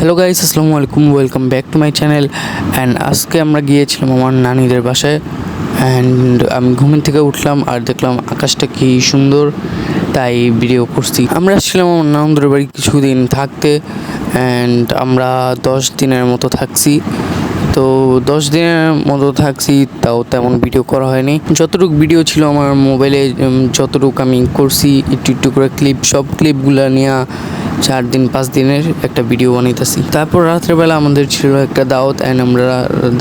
Hello guys, আসসালামু আলাইকুম, welcome back to my channel. And আজকে আমরা গিয়েছিলাম আমার নানিদের বাসায়। অ্যান্ড আমি ঘুমের থেকে উঠলাম আর দেখলাম আকাশটা কি সুন্দর, তাই ভিডিও করছি। আমরা আসছিলাম আমার নানুদের বাড়ি কিছুদিন থাকতে। অ্যান্ড আমরা 10 দিনের মতো থাকছি। তো 10 দিনের মতো থাকছি, তাও তেমন ভিডিও করা হয়নি। যতটুকু ভিডিও ছিল আমার মোবাইলে, যতটুকু আমি করছি একটু একটু করে ক্লিপ, সব ক্লিপগুলো নিয়ে 4 দিন 5 দিনের একটা ভিডিও বানাইতেছি। তারপর রাত্রেবেলা আমাদের ছিল একটা দাওয়াত, অ্যান্ড আমরা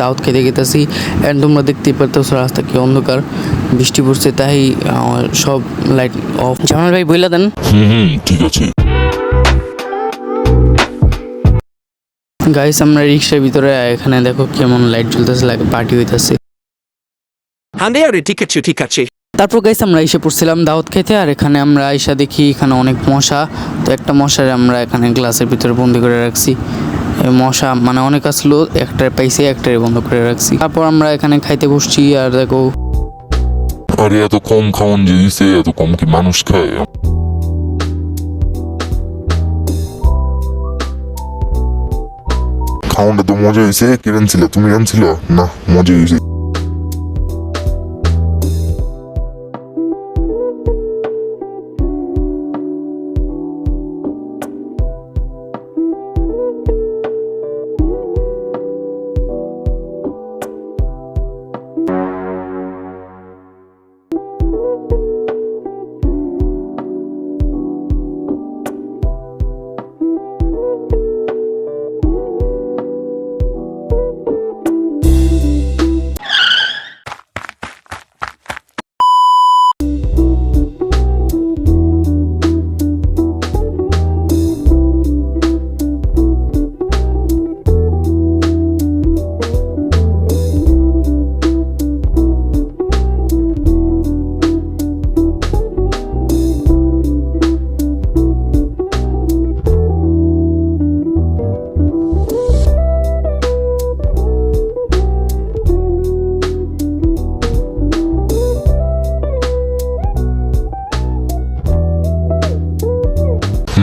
দাওয়াত খেতে গেতেছি। অ্যান্ড তোমরা দেখতেই পারতেছো রাস্তা কি অন্ধকার, বৃষ্টি পড়ছে, তাই সব লাইট অফ। জামাল ভাই বইলা দেন। ঠিক আছে। গাইস, আমরা রিক্সার ভিতরে, এখানে দেখো কেমন লাইট জ্বলতেছে, লাগে পার্টি হইতেছে। ঠিক আছে। তারপর গাইস আমরা এসে পড়ছিলাম দাওয়াত খেতে, আর এখানে আমরা এসে দেখি এখানে অনেক মশা। তো একটা মশারে আমরা এখানে গ্লাসের ভিতরে বন্দি করে রাখছি। মশা মানে অনেক আসলো, একটার পাইছে, একটারে বন্ধ করে রাখছি। তারপর আমরা এখানে খাইতে বসছি, আর দেখো আরে এত কম খাওয়ান যে দিছে, এত কম কি মানুষ খায়? খাওয়ানটা তো মজা হয়েছে। কে রানছিল? তুমি রানছিল? না, মজা হয়েছে।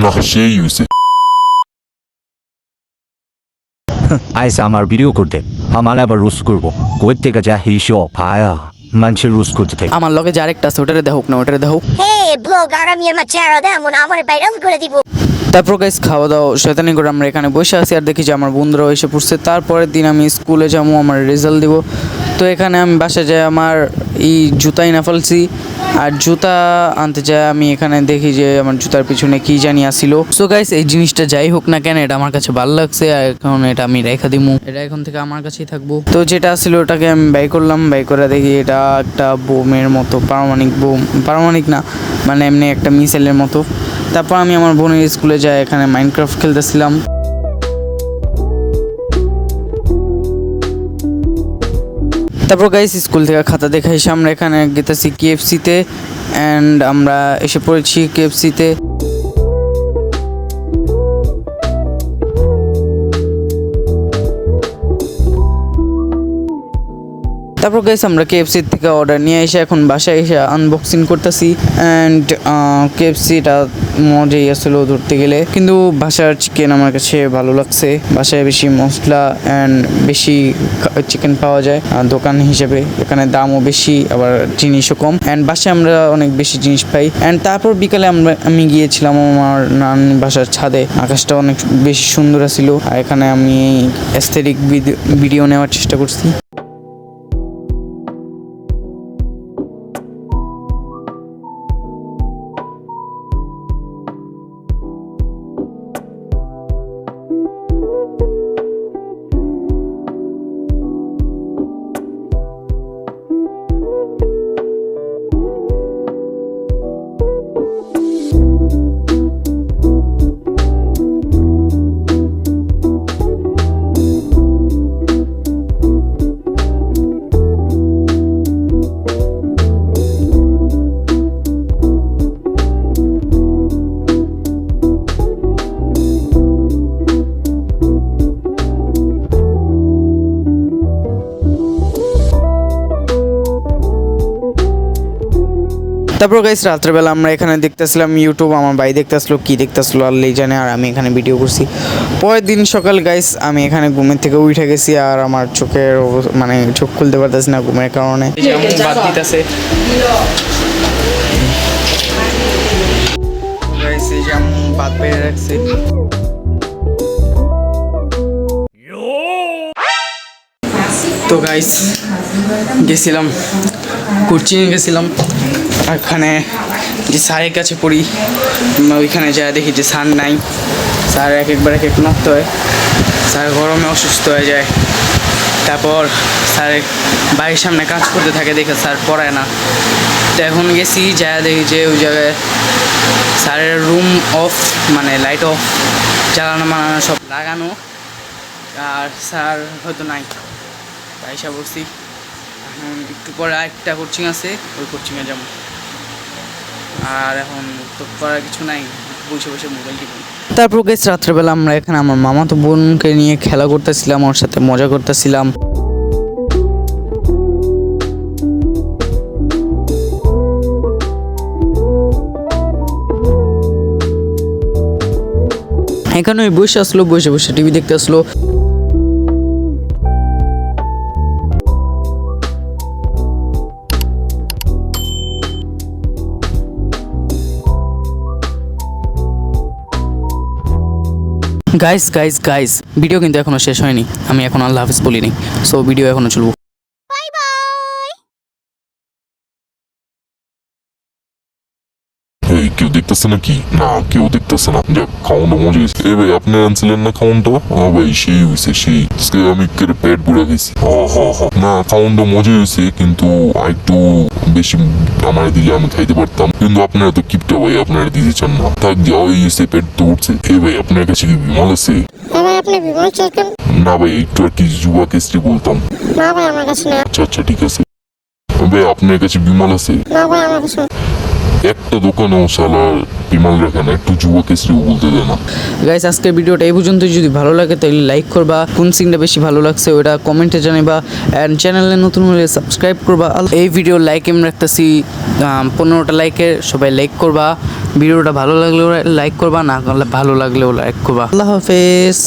না, সেই হয়েছে। আইসা আমার ভিডিও করতে, আমার আবার রুস করবো। কই থেকে যা হিসো ভায়া মানুষের রুস করতে থাকে। আমার লগে যে আরেকটা আছে, ওটারে দেখো না, ওটারে দেখো। ব্লগার আমি আমার চেহারা দেমন আমার ভাইরাল করে দিব। তারপর গাইস খাওয়া দাওয়া শয়তানি করে আমরা এখানে বসে আছি, আর দেখি যে আমার বন্ধুরাও এসে পড়ছে। তারপরের দিন আমি স্কুলে যাবো, আমার রেজাল্ট দিব। তো এখানে আমি বাসায় যাই, আমার এই জুতাই না ফেলছি। আর জুতা আনতে যাই, আমি এখানে দেখি যে আমার জুতার পিছনে কি জানি আসিল। সো গাইস, এই জিনিসটা যাই হোক না কেন, এটা আমার কাছে ভালো লাগছে, আর এখন এটা আমি রেখা দিমু। এটা এখন থেকে আমার কাছেই থাকবো। তো যেটা আসিল ওটাকে আমি বাই করলাম, বাই করে দেখি এটা একটা বোমের মতো, পারমাণবিক বোম, পারমাণবিক না মানে এমনি একটা মিসাইলের মতো। তারপর আমি আমার বোনের স্কুলে যাই, এখানে মাইনক্রাফট খেলতেছিলাম। তারপর গাইস স্কুল থেকে খাতা দেখে এসে আমরা এখানে গেতেছি কেএফসিতে। অ্যান্ড আমরা এসে পড়েছি কেএফসিতে। তারপর গাইস আমরা কেএফসি থেকে অর্ডার নিয়ে এসে এখন বাসায় এসে আনবক্সিং করতেছি। অ্যান্ড কেএফসিটা মজাই আসলো ধরতে গেলে, কিন্তু বাসার চিকেন আমার কাছে ভালো লাগছে। বাসায় বেশি মশলা অ্যান্ড বেশি চিকেন পাওয়া যায় দোকান হিসেবে, এখানে দামও বেশি, আবার জিনিসও কম। অ্যান্ড বাসায় আমরা অনেক বেশি জিনিস পাই। অ্যান্ড তারপর বিকালে আমি গিয়েছিলাম আমার নানি বাসার ছাদে, আকাশটা অনেক বেশি সুন্দর ছিল, আর এখানে আমি অ্যাস্থেটিক ভিডিও নেওয়ার চেষ্টা করছি। তারপর গাইস রাত্রেবেলা আমরা এখানে দেখতেছিলাম ইউটিউব, আমার ভাই দেখতেছিল কি দেখতেছিল আল্লাহ জানে, আর আমি এখানে ভিডিও করছি। পরের দিন সকাল গাইস আমি এখানে ঘুমের থেকে উঠে গেছি, আর আমার চোখের মানে চোখ খুলতে পারতেছি না ঘুমের কারণে। বাদ দিতেছে গাইস, এই যে আমি বাদ বেড়ে রাখছি। তো গাইস গেছিলাম কোচিংয়ে গেছিলাম, ওখানে যে স্যারের কাছে পড়ি, ওইখানে যা দেখি যে স্যার নাই। স্যার একবার এক মারতে হয়, স্যার গরমে অসুস্থ হয়ে যায়। তারপর স্যারের বাড়ির সামনে কাজ করতে থাকে দেখে স্যার পড়ায় না। তো এখন গেছি যা দেখি যে ওই জায়গায় স্যারের রুম অফ, মানে লাইট অফ, জ্বালানো মানানো সব লাগানো, আর স্যার হয়তো নাই। তাই সব বলছি এখন একটু পরে আরেকটা কোচিং আছে, ওই কোচিংয়ে যাবো। আর এখন তো করার কিছু নাই, বসে বসে মোবাইল টিপি। তারপর গেছে রাত্রেবেলা আমরা এখানে আমার মামাতো বোনকে নিয়ে খেলা করতেছিলাম, ওর সাথে মজা করতেছিলাম। এখানে ওই বসে আসলো, বসে বসে টিভি দেখতে আসলো। গাইস গাইস গাইস ভিডিও কিন্তু এখনো শেষ হয়নি, আমি এখন আল্লাহ হাফিজ বলিনি, সো ভিডিও এখনো চলবো। এই কেউ দেখতেছে নাকি? না কেউ দেখতেছে না। যাক, খাওয়ানো মজা হয়েছে। এ ভাই আপনি আনছিলেন না খাওয়ানটা? হ্যাঁ ভাই সেই হয়েছে, সেই আজকে আমি কেটে পেট বুড়া গেছি। না খাওয়ানটা মজা হয়েছে, কিন্তু একটু বেশি আমার দিলে আমি খাইতে পারতাম, কিন্তু আপনারা তো কিপটা ভাই, আপনারা দিতে চান না। থাক যাওয়া হয়েছে, পেট তো উঠছে। এ ভাই আপনার কাছে কি বিমল আছে? ভাই আপনি বিমল চাইতেন? না ভাই একটু আর কি যুবা কেসরি বলতাম। না ভাই আমার কাছে না। আচ্ছা ঠিক আছে ভাই, আপনার কাছে বিমল আছে? না ভাই আমার কাছে না। একটা দোকানেও শালার বিমল রাখে না, একটু যুবা কেসরি বলতে দেয় না। গাইস আজকের ভিডিওটা এই পর্যন্ত, যদি ভালো লাগে তাহলে লাইক করবা, কোন সিনটা বেশি ভালো লাগছে ওটা কমেন্টে জানাবা, অ্যান্ড চ্যানেলে নতুন হলে সাবস্ক্রাইব করবা। এই ভিডিও লাইক আমি রাখতেছি 15টা লাইকের, সবাই লাইক করবা। ভিডিওটা ভালো লাগলেও লাইক করবা, না ভালো লাগলেও লাইক করবা। আল্লাহ হাফেজ।